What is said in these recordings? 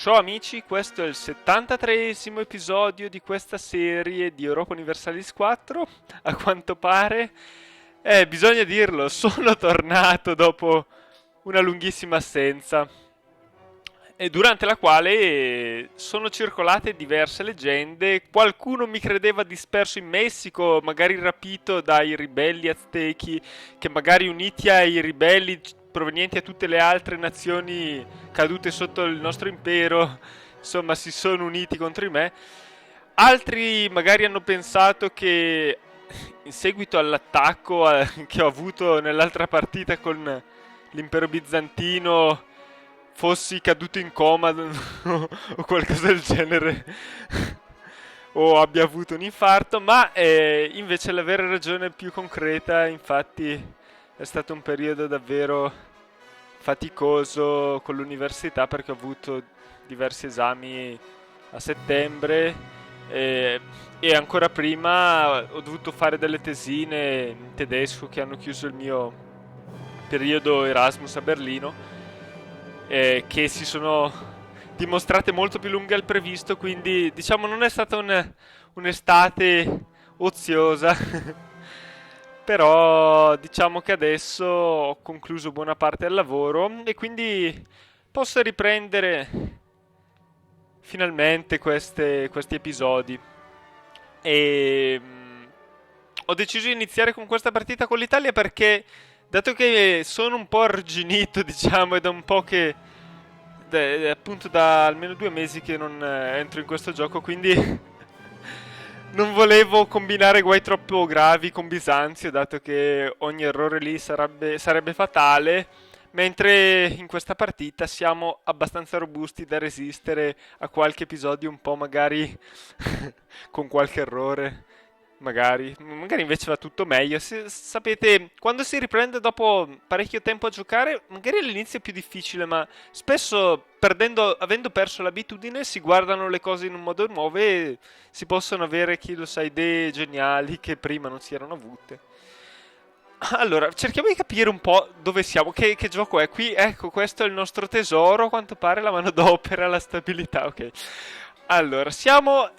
Ciao amici, questo è il 73esimo episodio di questa serie di Europa Universalis 4. A quanto pare, bisogna dirlo, sono tornato dopo una lunghissima assenza, e durante la quale sono circolate diverse leggende. Qualcuno mi credeva disperso in Messico, magari rapito dai ribelli aztechi, che magari uniti ai ribelli provenienti da tutte le altre nazioni cadute sotto il nostro impero, insomma, si sono uniti contro di me. Altri magari hanno pensato che in seguito all'attacco che ho avuto nell'altra partita con l'impero bizantino fossi caduto in coma o qualcosa del genere o abbia avuto un infarto, ma invece la vera ragione più concreta, infatti, è stato un periodo davvero faticoso con l'università perché ho avuto diversi esami a settembre e, e ancora prima ho dovuto fare delle tesine in tedesco che hanno chiuso il mio periodo Erasmus a Berlino, che si sono dimostrate molto più lunghe del previsto, quindi diciamo non è stata un'estate oziosa. Però diciamo che adesso ho concluso buona parte del lavoro e quindi posso riprendere finalmente questi episodi. E ho deciso di iniziare con questa partita con l'Italia perché, dato che sono un po' arrugginito, diciamo, è da un po' che, appunto da almeno 2 mesi che non entro in questo gioco, quindi non volevo combinare guai troppo gravi con Bisanzio, dato che ogni errore lì sarebbe fatale, mentre in questa partita siamo abbastanza robusti da resistere a qualche episodio un po' magari con qualche errore. Magari invece va tutto meglio. Sapete, quando si riprende dopo parecchio tempo a giocare, magari all'inizio è più difficile, ma spesso avendo perso l'abitudine, si guardano le cose in un modo nuovo e si possono avere, chi lo sa, idee geniali che prima non si erano avute. Allora, cerchiamo di capire un po' dove siamo, che gioco è qui. Ecco, questo è il nostro tesoro, a quanto pare la manodopera, la stabilità, ok. Allora, siamo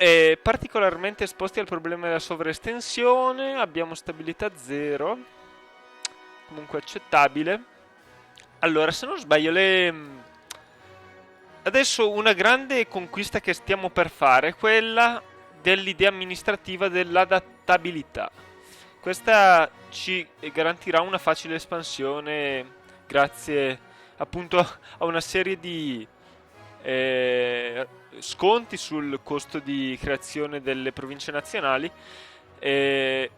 particolarmente esposti al problema della sovraestensione, abbiamo stabilità 0, comunque accettabile. Allora, se non sbaglio, adesso una grande conquista che stiamo per fare è quella dell'idea amministrativa dell'adattabilità. Questa ci garantirà una facile espansione grazie appunto a una serie di eh, sconti sul costo di creazione delle province nazionali, eh,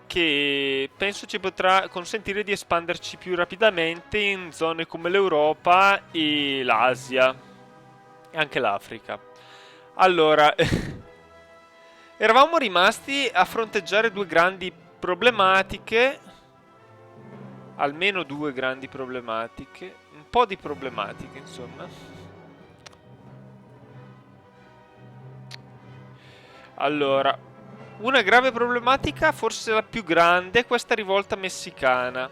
che penso ci potrà consentire di espanderci più rapidamente in zone come l'Europa e l'Asia e anche l'Africa. Allora, eravamo rimasti a fronteggiare due grandi problematiche, almeno due grandi problematiche, un po' di problematiche, insomma. Allora, una grave problematica, forse la più grande, è questa rivolta messicana,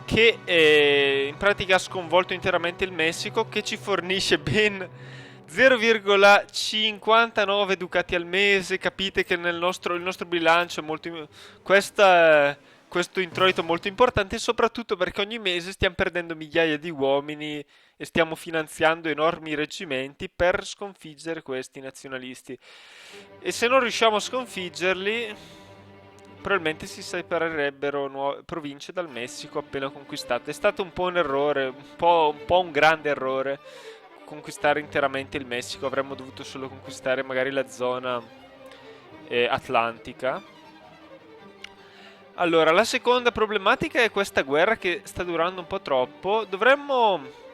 che in pratica ha sconvolto interamente il Messico, che ci fornisce ben 0,59 ducati al mese. Capite che il nostro bilancio è questo introito molto importante, soprattutto perché ogni mese stiamo perdendo migliaia di uomini e stiamo finanziando enormi reggimenti per sconfiggere questi nazionalisti. E se non riusciamo a sconfiggerli, probabilmente si separerebbero nuove province dal Messico appena conquistate. È stato un po' un errore, un po' un grande errore conquistare interamente il Messico. Avremmo dovuto solo conquistare magari la zona atlantica. Allora, la seconda problematica è questa guerra che sta durando un po' troppo. Dovremmo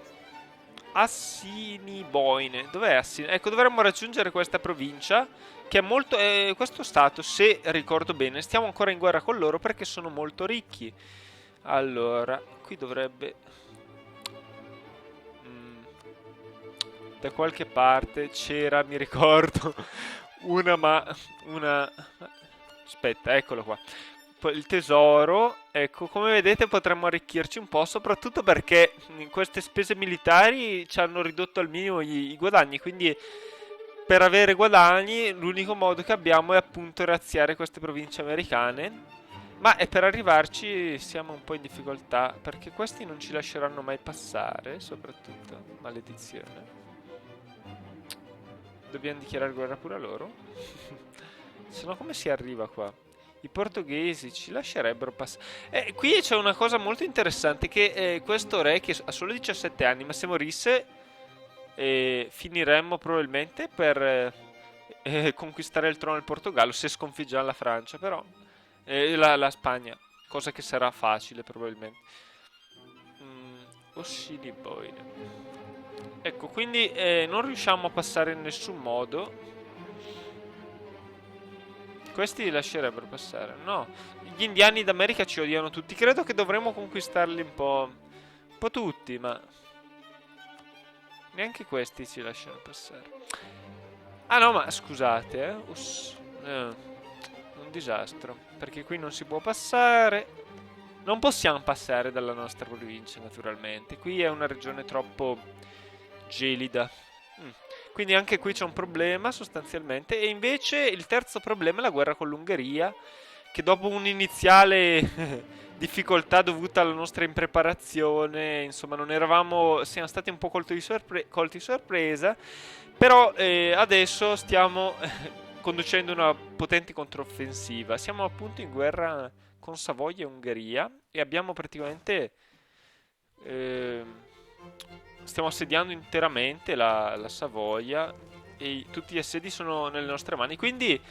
Assiniboine. Dov'è Assiniboine? Ecco, dovremmo raggiungere questa provincia che è molto... questo stato, se ricordo bene, stiamo ancora in guerra con loro perché sono molto ricchi. Allora, qui dovrebbe... da qualche parte c'era, mi ricordo, una... Aspetta, eccolo qua. il tesoro, ecco, come vedete potremmo arricchirci un po', soprattutto perché in queste spese militari ci hanno ridotto al minimo i guadagni, quindi per avere guadagni l'unico modo che abbiamo è appunto razziare queste province americane, ma per arrivarci siamo un po' in difficoltà, perché questi non ci lasceranno mai passare, soprattutto, maledizione. Dobbiamo dichiarare guerra pure a loro? Se no come si arriva qua? I portoghesi ci lascerebbero passare. Qui c'è una cosa molto interessante che questo re che ha solo 17 anni, ma se morisse finiremmo probabilmente per conquistare il trono del Portogallo se sconfiggiamo la Francia, però la Spagna, cosa che sarà facile probabilmente. Ossiliboine. Ecco, quindi non riusciamo a passare in nessun modo. Questi li lascerebbero passare. No, gli indiani d'America ci odiano tutti. Credo che dovremmo conquistarli un po' tutti, ma neanche questi ci lasciano passare. Ah no, ma scusate, un disastro. Perché qui non si può passare. Non possiamo passare dalla nostra provincia, naturalmente. Qui è una regione troppo gelida. Mm. Quindi anche qui c'è un problema sostanzialmente. E invece il terzo problema è la guerra con l'Ungheria, che dopo un'iniziale difficoltà dovuta alla nostra impreparazione, insomma, non eravamo, siamo stati un po' colti di sorpresa, però adesso stiamo conducendo una potente controffensiva. Siamo appunto in guerra con Savoia e Ungheria e abbiamo praticamente ehm, stiamo assediando interamente la Savoia e tutti gli assedi sono nelle nostre mani. Quindi,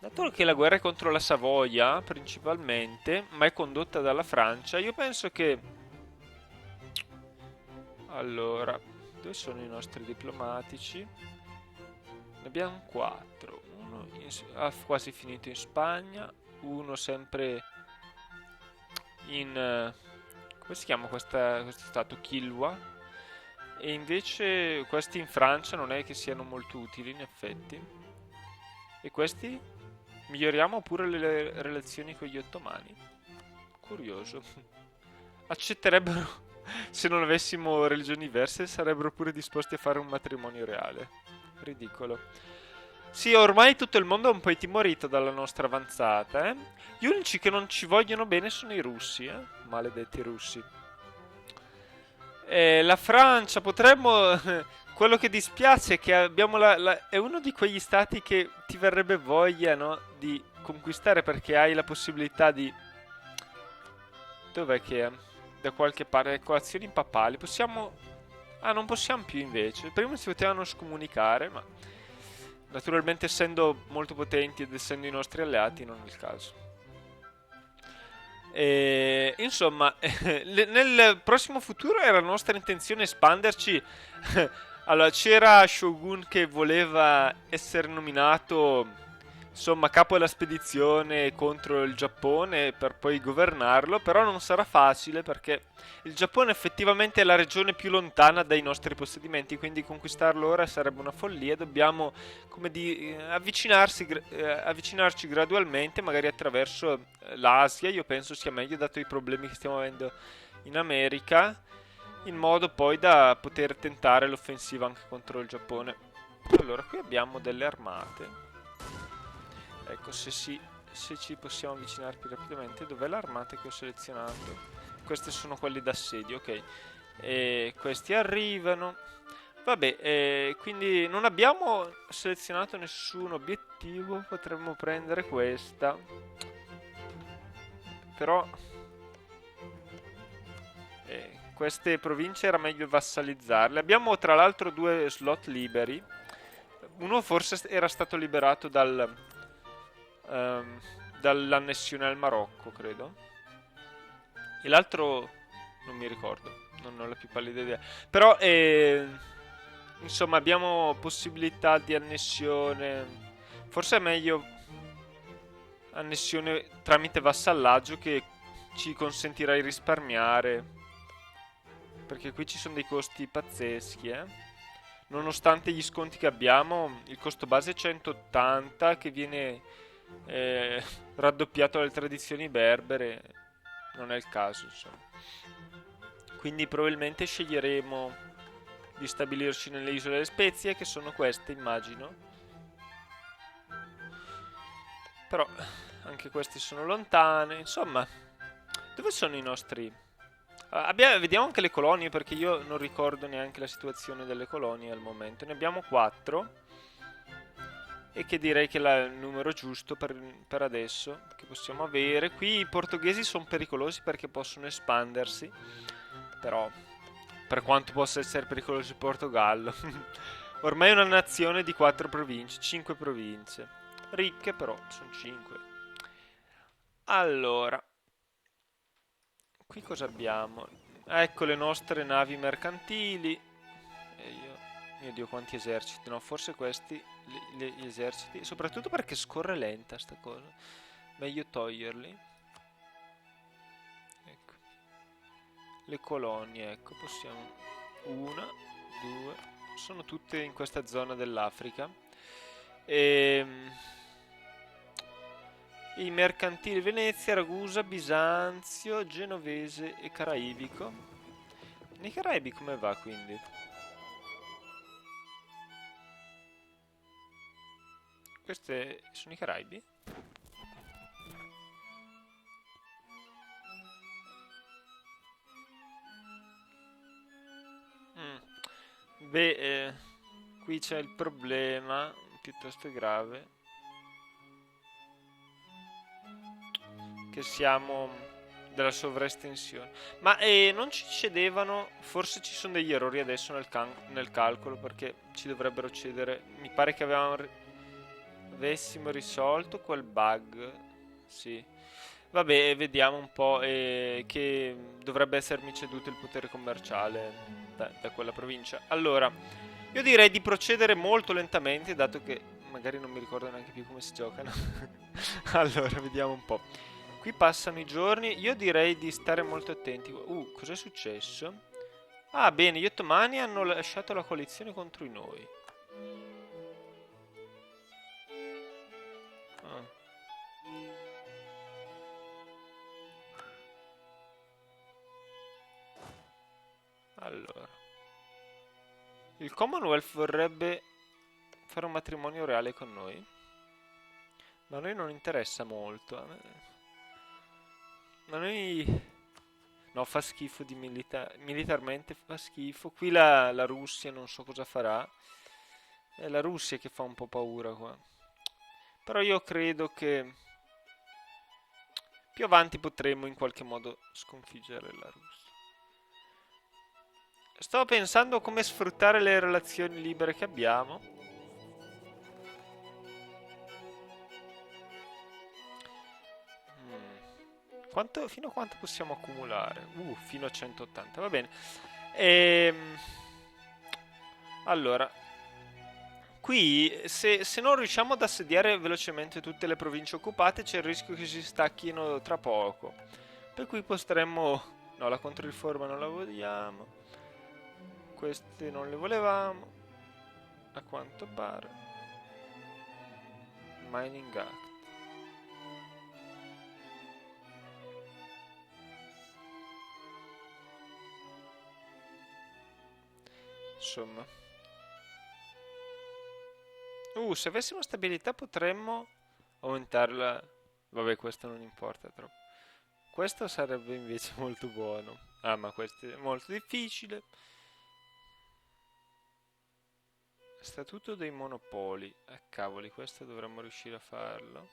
dato che la guerra è contro la Savoia principalmente, ma è condotta dalla Francia, io penso che... Allora, dove sono i nostri diplomatici? Ne abbiamo 4. Uno ha quasi finito in Spagna, uno sempre in... come si chiama questo stato? Kilwa. E invece questi in Francia non è che siano molto utili, in effetti. E questi? Miglioriamo pure le relazioni con gli ottomani. Curioso. Accetterebbero, se non avessimo religioni diverse, sarebbero pure disposti a fare un matrimonio reale. Ridicolo. Sì, ormai tutto il mondo è un po' intimorito dalla nostra avanzata, eh? Gli unici che non ci vogliono bene sono i russi, eh? Maledetti russi. La Francia, potremmo... Quello che dispiace è che abbiamo è uno di quegli stati che ti verrebbe voglia, no? Di conquistare perché hai la possibilità di... Dov'è che è? Da qualche parte, colazioni papali. Possiamo... Ah, non possiamo più invece. Prima si potevano scomunicare, ma... Naturalmente essendo molto potenti ed essendo i nostri alleati non è il caso. Insomma, nel prossimo futuro era nostra intenzione espanderci. Allora, c'era Shogun che voleva essere nominato, insomma, capo della spedizione contro il Giappone per poi governarlo, però non sarà facile perché il Giappone effettivamente è la regione più lontana dai nostri possedimenti, quindi conquistarlo ora sarebbe una follia. Dobbiamo, come di, avvicinarci gradualmente, magari attraverso l'Asia. Io penso sia meglio, dato i problemi che stiamo avendo in America, in modo poi da poter tentare l'offensiva anche contro il Giappone. Allora, qui abbiamo delle armate. Ecco, se ci possiamo avvicinare più rapidamente, dov'è l'armata che ho selezionato? Questi sono quelli d'assedio, ok. E questi arrivano. Vabbè, quindi non abbiamo selezionato nessun obiettivo, potremmo prendere questa. Però queste province era meglio vassalizzarle. Abbiamo tra l'altro 2 slot liberi. Uno forse era stato liberato dall'annessione al Marocco, credo. E l'altro non mi ricordo, non ho la più pallida idea. Però, insomma, abbiamo possibilità di annessione. Forse è meglio annessione tramite vassallaggio che ci consentirà di risparmiare. Perché qui ci sono dei costi pazzeschi, eh. Nonostante gli sconti che abbiamo, il costo base è 180 che viene eh, raddoppiato le tradizioni berbere, non è il caso, insomma. Quindi probabilmente sceglieremo di stabilirci nelle isole delle Spezie, che sono queste, immagino. Però anche queste sono lontane, insomma. Dove sono i nostri... vediamo anche le colonie, perché io non ricordo neanche la situazione delle colonie al momento. Ne abbiamo 4. E che direi che è il numero giusto per adesso che possiamo avere. Qui i portoghesi sono pericolosi perché possono espandersi. Però, per quanto possa essere pericoloso il Portogallo, ormai è una nazione di 4 province, 5 province. Ricche però, sono 5. Allora, qui cosa abbiamo? Ecco le nostre navi mercantili. E io, mio Dio, quanti eserciti. No, forse questi, gli eserciti. Soprattutto perché scorre lenta sta cosa. Meglio toglierli. Ecco. Le colonie, ecco, possiamo... Una, due... Sono tutte in questa zona dell'Africa. Ehm... I mercantili Venezia, Ragusa, Bisanzio, Genovese e Caraibico. Nei Caraibi come va quindi? Queste sono i Caraibi? Beh, qui c'è il problema piuttosto grave che siamo della sovraestensione. Ma non ci cedevano, forse ci sono degli errori adesso nel calcolo perché ci dovrebbero cedere. Mi pare che avessimo risolto quel bug. Sì. Vabbè, vediamo un po' che dovrebbe essermi ceduto il potere commerciale da quella provincia. Allora, io direi di procedere molto lentamente, dato che magari non mi ricordo neanche più come si giocano. Allora, vediamo un po'. Qui passano i giorni, io direi di stare molto attenti. Cos'è successo? Ah, bene, gli ottomani hanno lasciato la coalizione contro di noi. Ah. Allora, il Commonwealth vorrebbe fare un matrimonio reale con noi, ma a noi non interessa molto. A noi... No, fa schifo militarmente, fa schifo. Qui la Russia non so cosa farà. È la Russia che fa un po' paura qua. Però io credo che più avanti potremo in qualche modo sconfiggere la Russia. Stavo pensando a come sfruttare le relazioni libere che abbiamo. Fino a quanto possiamo accumulare? Fino a 180, va bene. Ehm, allora, qui se non riusciamo ad assediare velocemente tutte le province occupate, c'è il rischio che si stacchino tra poco. Per cui potremmo... No, la controriforma non la vogliamo. Queste non le volevamo. A quanto pare. Mining Act. Insomma. Se avessimo stabilità potremmo aumentarla. Vabbè, questo non importa troppo. Questo sarebbe invece molto buono. Ah, ma questo è molto difficile. Statuto dei monopoli. Cavoli, questo dovremmo riuscire a farlo.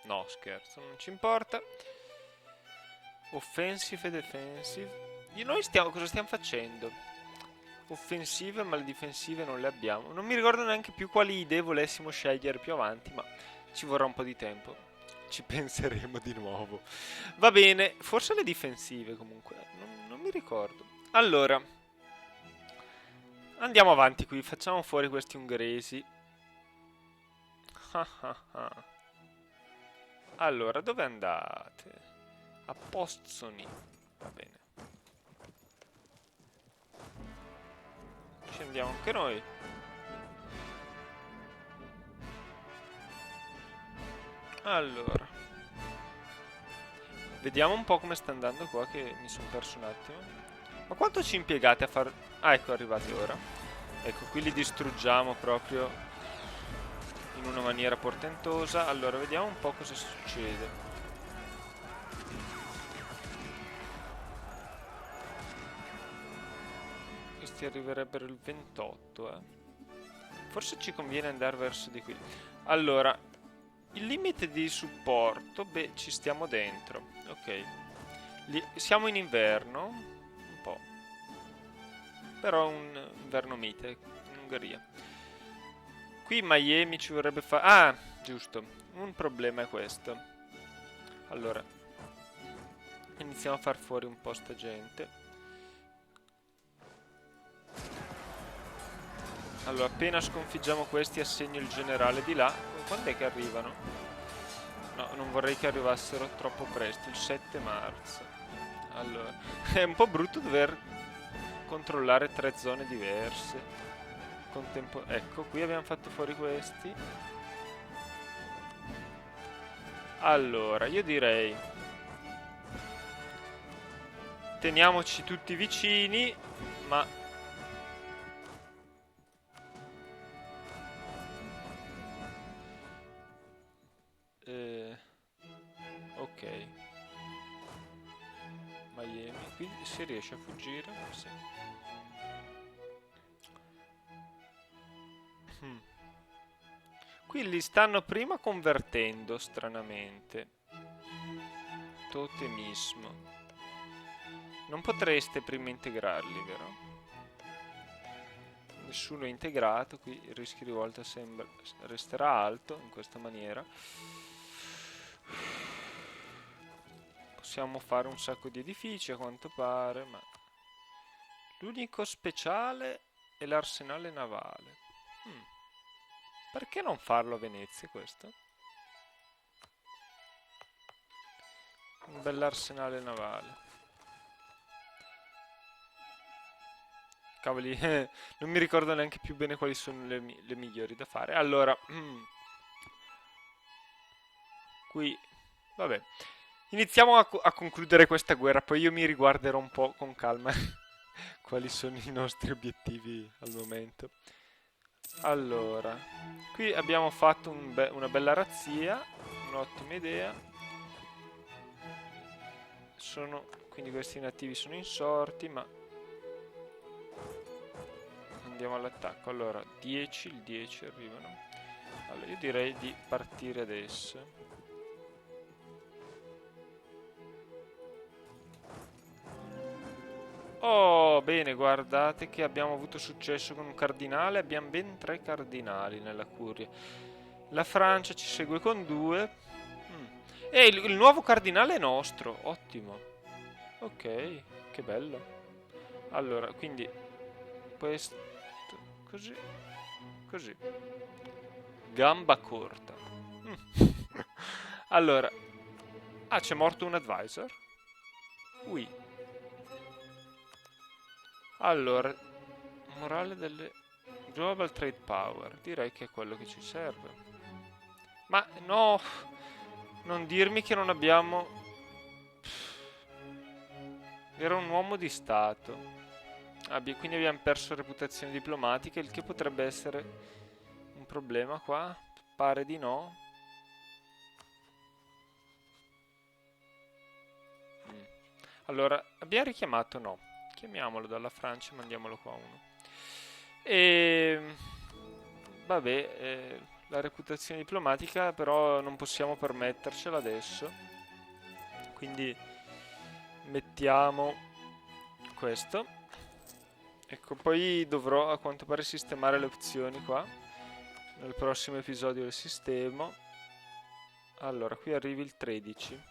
No, scherzo, non ci importa. Offensive e defensive. Noi cosa stiamo facendo? Offensive, ma le difensive non le abbiamo. Non mi ricordo neanche più quali idee volessimo scegliere più avanti, ma ci vorrà un po' di tempo. Ci penseremo di nuovo. Va bene, forse le difensive comunque. Non mi ricordo. Allora, andiamo avanti qui, facciamo fuori questi ungheresi. Allora, dove andate? A Pozzoni. Va bene. Ci andiamo anche noi. Allora, vediamo un po' come sta andando qua, che mi sono perso un attimo. Ma quanto ci impiegate a far... Ah, ecco, arrivati ora. Ecco, qui li distruggiamo proprio in una maniera portentosa. Allora, vediamo un po' cosa succede. Questi arriverebbero il 28, eh. Forse ci conviene andare verso di qui. Allora, il limite di supporto, beh, ci stiamo dentro. Ok. Siamo in inverno, un po'. Però un inverno mite, in Ungheria. Qui Miami ci vorrebbe fare... Ah, giusto. Un problema è questo. Allora, iniziamo a far fuori un po' sta gente. Allora, appena sconfiggiamo questi, assegno il generale di là. Quando è che arrivano? No, non vorrei che arrivassero troppo presto, il 7 marzo. Allora, è un po' brutto dover controllare 3 zone diverse. Ecco, qui abbiamo fatto fuori questi. Allora, io direi... Teniamoci tutti vicini, ma... ok. Miami, qui si riesce a fuggire? Sì. Qui li stanno prima convertendo, stranamente. Totemismo. Non potreste prima integrarli, vero? Nessuno è integrato, qui il rischio di volta resterà alto in questa maniera. Possiamo fare un sacco di edifici a quanto pare, ma l'unico speciale è l'arsenale navale. Perché non farlo a Venezia questo? Un bell'arsenale navale. Cavoli, non mi ricordo neanche più bene quali sono le migliori da fare. Allora, qui, vabbè. Iniziamo a concludere questa guerra, poi io mi riguarderò un po' con calma quali sono i nostri obiettivi al momento. Allora, qui abbiamo fatto una bella razzia, un'ottima idea. Quindi questi nativi sono insorti, ma andiamo all'attacco. Allora, il 10 arrivano. Allora, io direi di partire adesso. Oh, bene, guardate che abbiamo avuto successo con un cardinale. Abbiamo ben 3 cardinali nella curia. La Francia ci segue con 2. E il nuovo cardinale è nostro. Ottimo. Ok, che bello. Allora, quindi questo così, così. Gamba corta. Allora, c'è morto un advisor? Ui. Allora, morale delle Global Trade Power, direi che è quello che ci serve. Ma no, non dirmi che non abbiamo... Era un uomo di Stato. Quindi abbiamo perso reputazione diplomatica, il che potrebbe essere un problema qua. Pare di no. Allora, abbiamo richiamato no. Chiamiamolo dalla Francia e mandiamolo qua uno. E vabbè, la reputazione diplomatica però non possiamo permettercela adesso. Quindi mettiamo questo. Ecco, poi dovrò a quanto pare sistemare le opzioni qua. Nel prossimo episodio le sistemo. Allora, qui arrivi il 13.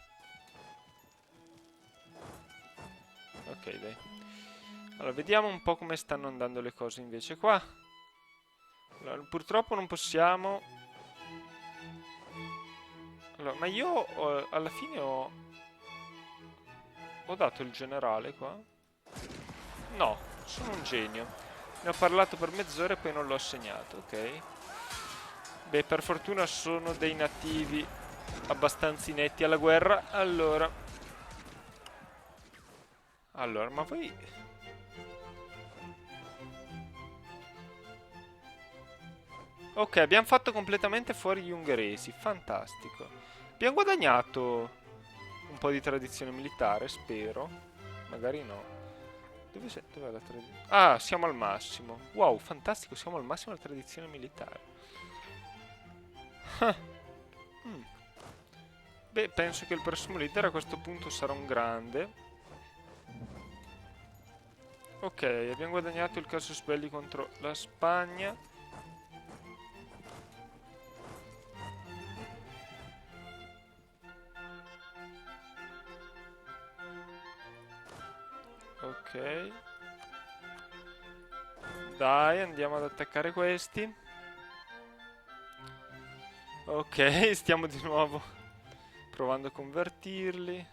Ok, dai. Allora, vediamo un po' come stanno andando le cose invece qua. Allora, purtroppo non possiamo... Allora, ma io alla fine ho dato il generale qua? No, sono un genio. Ne ho parlato per mezz'ora e poi non l'ho assegnato, ok. Beh, per fortuna sono dei nativi abbastanza inetti alla guerra. Allora, ma voi... Ok, abbiamo fatto completamente fuori gli ungheresi, fantastico. Abbiamo guadagnato un po' di tradizione militare, spero. Magari no. Dov'è la tradizione? Ah, siamo al massimo. Wow, fantastico, siamo al massimo della tradizione militare. Ah, mm. Beh, penso che il prossimo leader a questo punto sarà un grande. Ok, abbiamo guadagnato il casus belli contro la Spagna. Ok. Dai, andiamo ad attaccare questi. Ok, stiamo di nuovo provando a convertirli.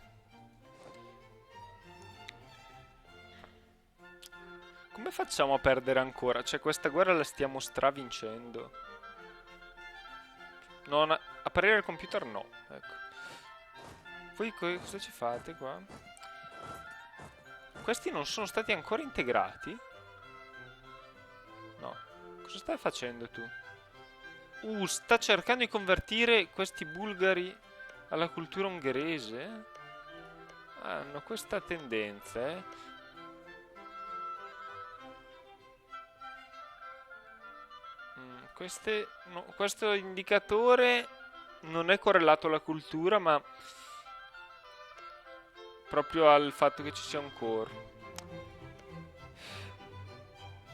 Come facciamo a perdere ancora? Cioè, questa guerra la stiamo stravincendo. Non aprire il computer no. Ecco. Voi cosa ci fate qua? Questi non sono stati ancora integrati? No. Cosa stai facendo tu? Sta cercando di convertire questi bulgari alla cultura ungherese? Hanno questa tendenza, eh? Questo indicatore non è correlato alla cultura, ma proprio al fatto che ci sia un core.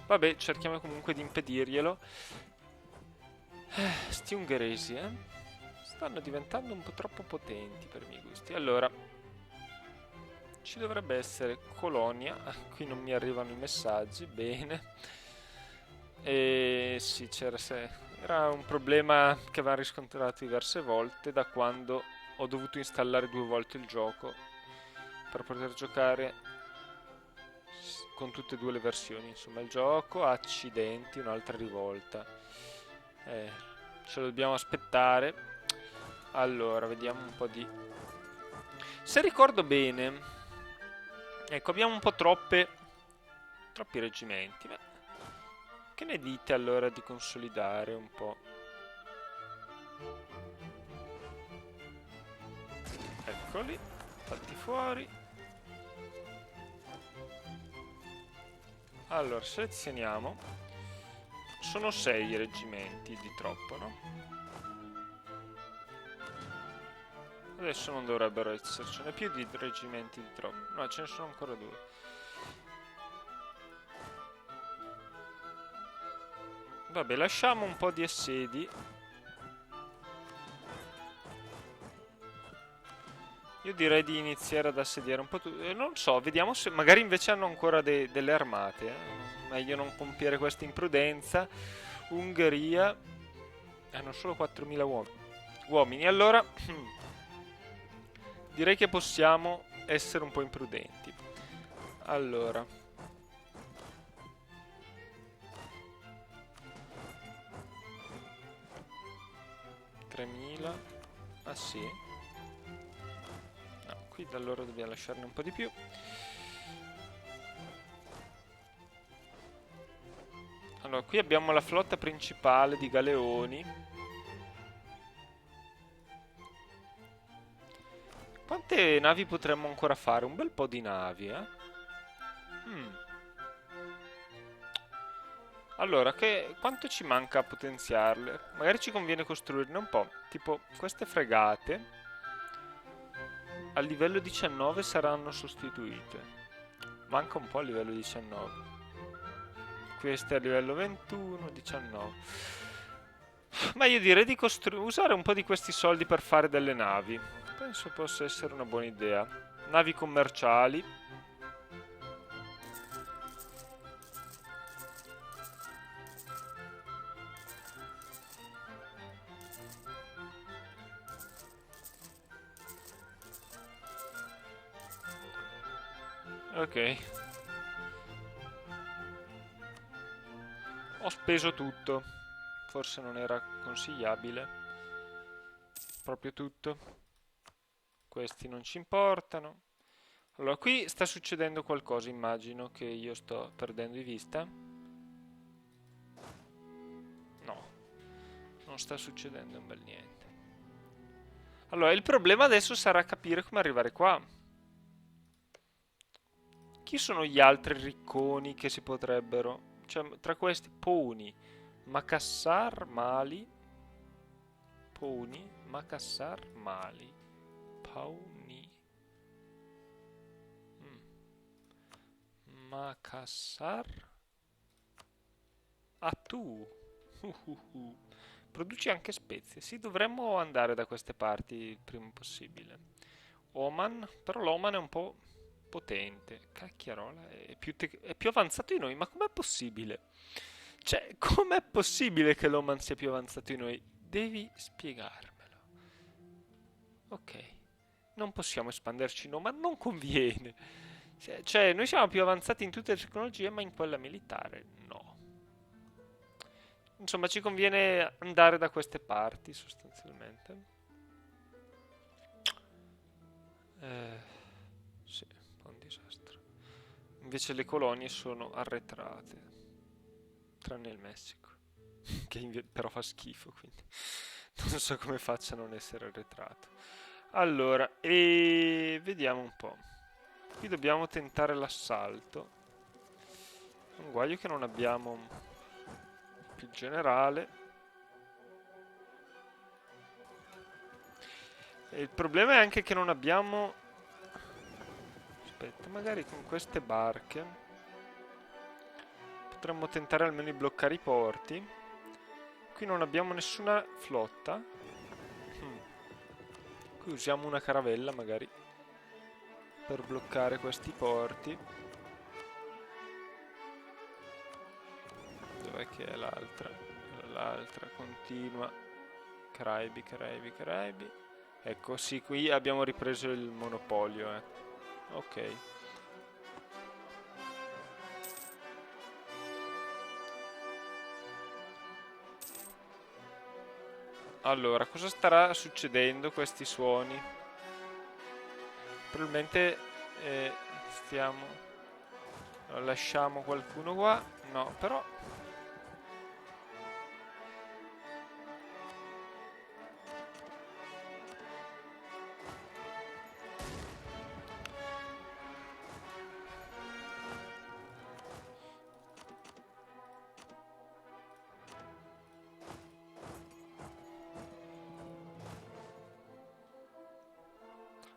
Vabbè, cerchiamo comunque di impedirglielo. Sti ungheresi, stanno diventando un po' troppo potenti per i miei gusti. Allora, ci dovrebbe essere colonia. Qui non mi arrivano i messaggi, bene. E sì, era un problema che avevamo riscontrato diverse volte da quando ho dovuto installare 2 volte il gioco per poter giocare con tutte e due le versioni. Insomma, il gioco, accidenti, un'altra rivolta. Eh, ce lo dobbiamo aspettare. Allora, vediamo un po' di... Se ricordo bene, ecco, abbiamo un po' troppi reggimenti. Beh, che ne dite allora di consolidare un po'? Eccoli, fatti fuori. Allora, selezioniamo. Sono 6 i reggimenti di troppo, no? Adesso non dovrebbero essercene più di reggimenti di troppo. No, ce ne sono ancora 2. Vabbè, lasciamo un po' di assedi. Io direi di iniziare ad assediare un po' tutto. Non so, vediamo se magari invece hanno ancora delle armate. Meglio non compiere questa imprudenza. Ungheria. Hanno solo 4.000 uomini. Allora, direi che possiamo essere un po' imprudenti. Allora. 3.000. Ah sì. No, qui da allora dobbiamo lasciarne un po' di più. Allora, qui abbiamo la flotta principale di galeoni. Quante navi potremmo ancora fare? Un bel po' di navi, eh? Allora, quanto ci manca a potenziarle? Magari ci conviene costruirne un po'. Tipo, queste fregate a livello 19 saranno sostituite. Manca un po' a livello 19. Queste a livello 21, 19. Ma io direi di usare un po' di questi soldi per fare delle navi. Penso possa essere una buona idea. Navi commerciali. Ok. Ho speso tutto. Forse non era consigliabile. proprio tutto. Questi non ci importano. Allora, qui sta succedendo qualcosa, immagino, che io sto perdendo di vista. No, non sta succedendo un bel niente. Allora, il problema adesso sarà capire come arrivare qua. Chi sono gli altri ricconi che si potrebbero... Cioè, tra questi, Puni, Makassar, Mali... Puni, Makassar, Mali... Pauni... Makassar... Ah, tu! Produci anche spezie. Sì, dovremmo andare da queste parti il prima possibile. Oman, però l'Oman è un po' potente. Cacchiarola, è più avanzato di noi, ma com'è possibile? Cioè, com'è possibile che l'Oman sia più avanzato di noi? Devi spiegarmelo. Ok, non possiamo espanderci in Oman, non conviene. Cioè, noi siamo più avanzati in tutte le tecnologie, ma in quella militare no. Insomma, ci conviene andare da queste parti, sostanzialmente. Sì, un po' un disastro. Invece le colonie sono arretrate, tranne il Messico, però fa schifo, quindi non so come faccia a non essere arretrato. Allora, e vediamo un po'. Qui dobbiamo tentare l'assalto. Un guaio che non abbiamo il generale. E il problema è anche che non abbiamo... Aspetta, magari con queste barche potremmo tentare almeno di bloccare i porti. Qui non abbiamo nessuna flotta. Qui usiamo una caravella magari per bloccare questi porti. Dov'è che è l'altra? L'altra continua. Caraibi, Caraibi, Caraibi. Ecco, sì, qui abbiamo ripreso il monopolio, Ok. Allora, cosa starà succedendo questi suoni? Probabilmente stiamo... Lasciamo qualcuno qua. No, però...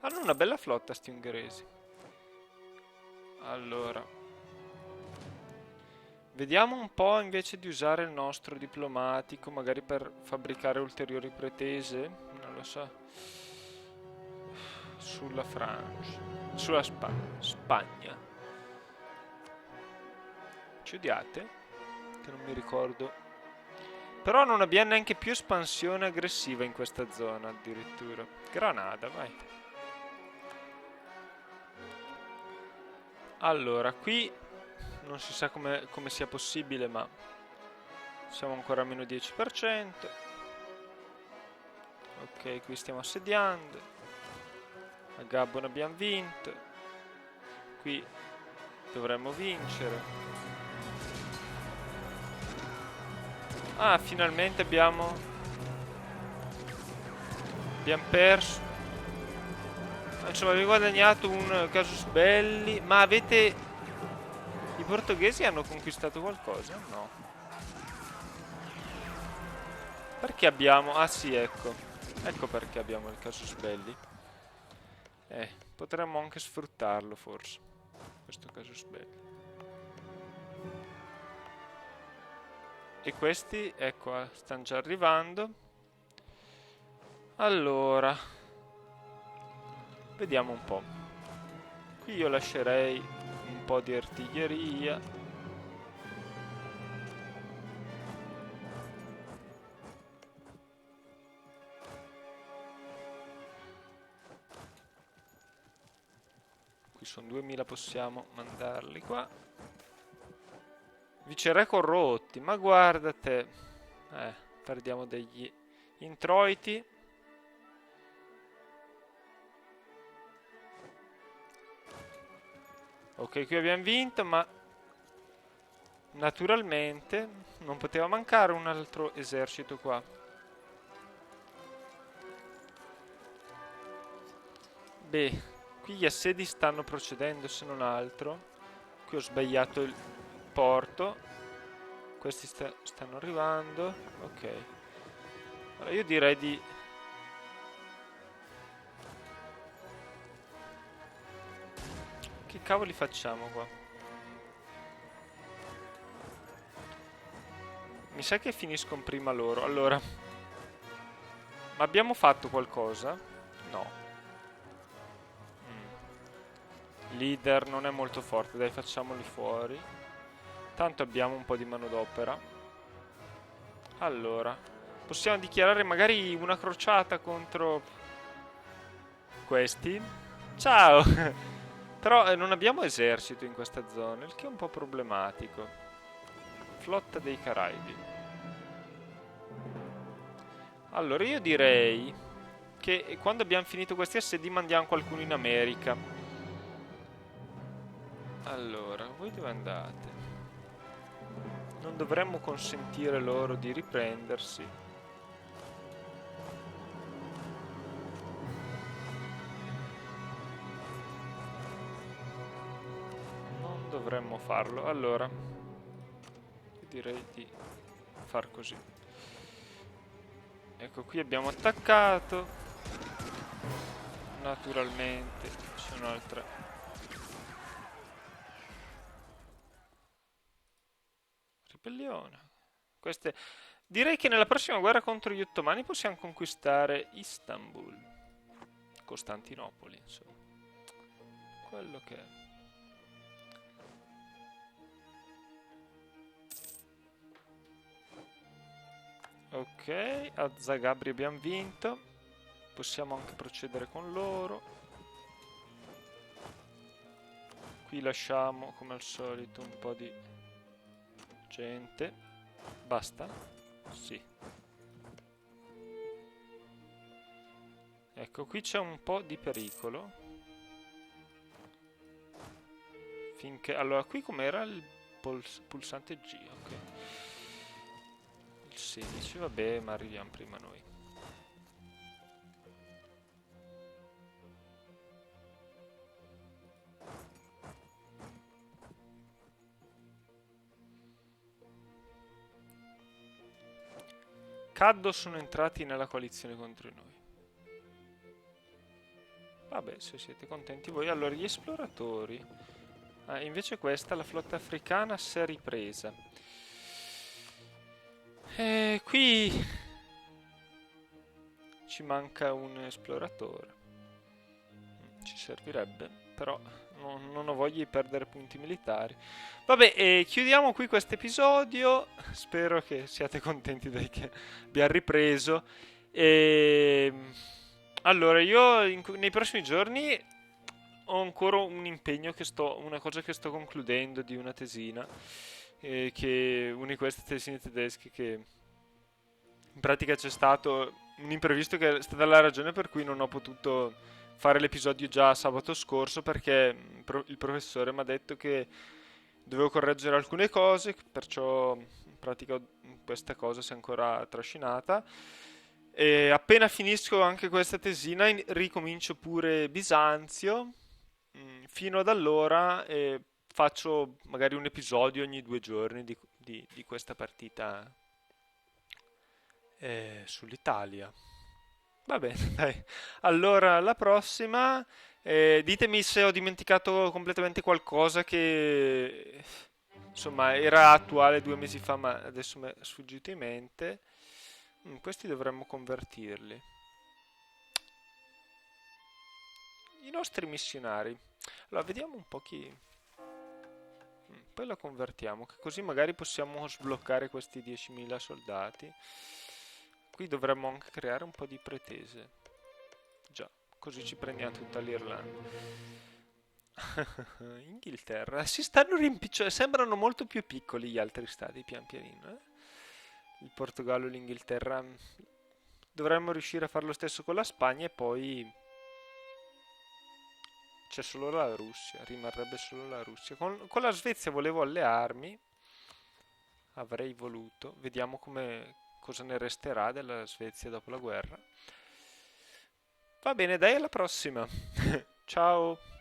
Hanno una bella flotta sti ungheresi. Allora, vediamo un po' invece di usare il nostro diplomatico, magari per fabbricare ulteriori pretese, non lo so, sulla Francia, sulla Spagna. Ci odiate? Che non mi ricordo. Però non abbiamo neanche più espansione aggressiva in questa zona, addirittura. Granada, vai. Allora, qui non si sa come sia possibile, ma siamo ancora a meno 10%. Ok, qui stiamo assediando. A Gabon abbiamo vinto. Qui dovremmo vincere. Ah, finalmente abbiamo perso. Insomma, abbiamo guadagnato un casus belli. Ma avete... I portoghesi hanno conquistato qualcosa? No. Perché abbiamo... Ah sì, ecco. Ecco perché abbiamo il casus belli. Potremmo anche sfruttarlo forse. Questo casus belli. E questi, ecco, stanno già arrivando. Allora, vediamo un po'. Qui io lascerei un po' di artiglieria. Qui sono 2000, possiamo mandarli qua. Viceré corrotti, ma guarda te. Perdiamo degli introiti. Ok, qui abbiamo vinto, ma naturalmente non poteva mancare un altro esercito qua. Beh, qui gli assedi stanno procedendo se non altro. Qui ho sbagliato il porto. Questi stanno arrivando. Ok. Allora io direi di... Che cavoli facciamo qua? Mi sa che finiscono prima loro. Allora, ma abbiamo fatto qualcosa? No. Leader non è molto forte, dai, facciamoli fuori. Tanto abbiamo un po' di manodopera. Allora, possiamo dichiarare magari una crociata contro questi. Ciao! Però non abbiamo esercito in questa zona, il che è un po' problematico. Flotta dei Caraibi. Allora, io direi che quando abbiamo finito questi assedi mandiamo qualcuno in America. Allora, voi dove andate? Non dovremmo consentire loro di riprendersi. Non dovremmo farlo. Allora, io direi di far così. Ecco, qui abbiamo attaccato. Naturalmente c'è un'altra ribellione. Queste... Direi che nella prossima guerra contro gli ottomani possiamo conquistare Istanbul. Costantinopoli, insomma. Quello che è. Ok, a Zagabri abbiamo vinto. Possiamo anche procedere con loro. Qui lasciamo, come al solito, un po' di gente. Basta? Sì. Ecco, qui c'è un po' di pericolo. Finché... Allora, qui com'era il pulsante G? Ok. Il 16, vabbè, ma arriviamo prima noi. Caddo sono entrati nella coalizione contro noi. Vabbè, se siete contenti voi. Allora, gli esploratori. Ah, invece questa, la flotta africana, si è ripresa. Qui ci manca un esploratore. Ci servirebbe, però non ho voglia di perdere punti militari. Vabbè, chiudiamo qui questo episodio. Spero che siate contenti che abbiamo ripreso. E... Allora, io nei prossimi giorni ho ancora un impegno una cosa che sto concludendo di una tesina, che una di queste tesine tedesche che in pratica c'è stato un imprevisto che è stata la ragione per cui non ho potuto fare l'episodio già sabato scorso perché il professore mi ha detto che dovevo correggere alcune cose, perciò in pratica questa cosa si è ancora trascinata. E appena finisco anche questa tesina ricomincio pure Bisanzio. Fino ad allora faccio magari un episodio ogni 2 giorni di questa partita sull'Italia. Va bene, dai. Allora, alla prossima. Ditemi se ho dimenticato completamente qualcosa che, insomma, era attuale 2 mesi fa, ma adesso mi è sfuggito in mente. Questi dovremmo convertirli. I nostri missionari. Allora, vediamo un po' chi... Poi la convertiamo, che così magari possiamo sbloccare questi 10.000 soldati. Qui dovremmo anche creare un po' di pretese. Già, così ci prendiamo tutta l'Irlanda. Inghilterra. Si stanno rimpicciolendo. Sembrano molto più piccoli gli altri stati, pian pianino. Il Portogallo e l'Inghilterra. Dovremmo riuscire a fare lo stesso con la Spagna e poi C'è solo la Russia, rimarrebbe solo la Russia. Con la Svezia volevo allearmi, avrei voluto. Vediamo cosa ne resterà della Svezia dopo la guerra. Va bene, dai, alla prossima. Ciao.